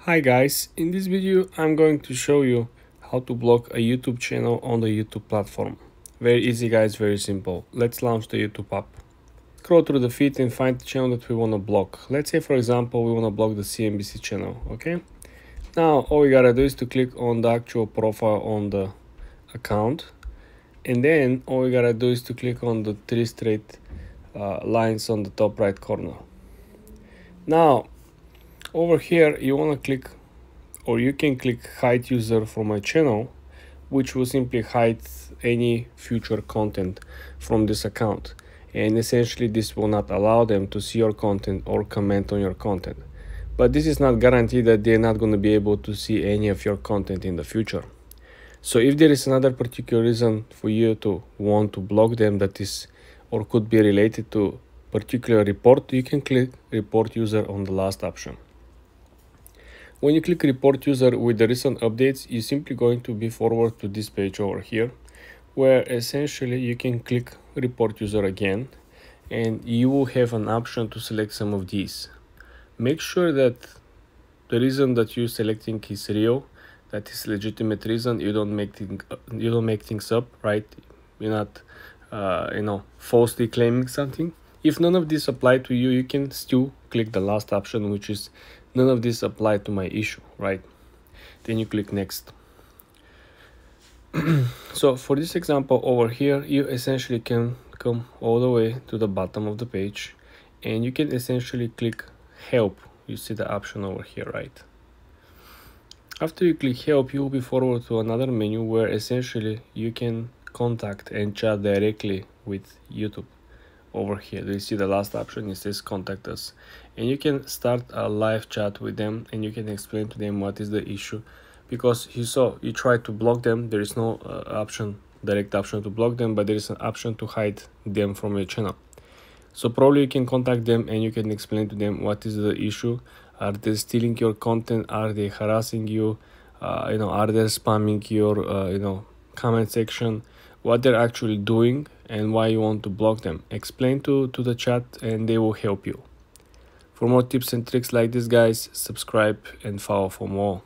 Hi guys, in this video I'm going to show you how to block a YouTube channel on the YouTube platform. Very easy guys, very simple. Let's launch the YouTube app. Scroll through the feed and find the channel that we want to block. Let's say for example we want to block the CNBC channel, okay? Now all we gotta do is to click on the actual profile on the account, and then all we gotta do is to click on the three straight lines on the top right corner. Now over here you want to click, or you can click hide user from my channel, which will simply hide any future content from this account, and essentially this will not allow them to see your content or comment on your content. But this is not guaranteed that they're not going to be able to see any of your content in the future. So if there is another particular reason for you to want to block them that is or could be related to particular report, you can click report user on the last option. When you click report user with the recent updates, you're simply going to be forwarded to this page over here, where essentially you can click report user again, and you will have an option to select some of these. Make sure that the reason that you're selecting is real, that is legitimate reason. You don't make things up, right? You're not falsely claiming something. If none of this apply to you, you can still click the last option, which is none of this apply to my issue, right? Then you click next. So for this example over here, you essentially can come all the way to the bottom of the page, and you can essentially click help. You see the option over here, right? After you click help, you will be forwarded to another menu where essentially you can contact and chat directly with YouTube. Over here, do you see the last option? It says contact us, and you can start a live chat with them, and you can explain to them what is the issue, because you try to block them. There is no direct option to block them, but there is an option to hide them from your channel. So probably you can contact them and you can explain to them what is the issue. Are they stealing your content? Are they harassing you? Are they spamming your comment section? What they're actually doing and why you want to block them. Explain to the chat and they will help you. For more tips and tricks like this, guys, subscribe and follow for more.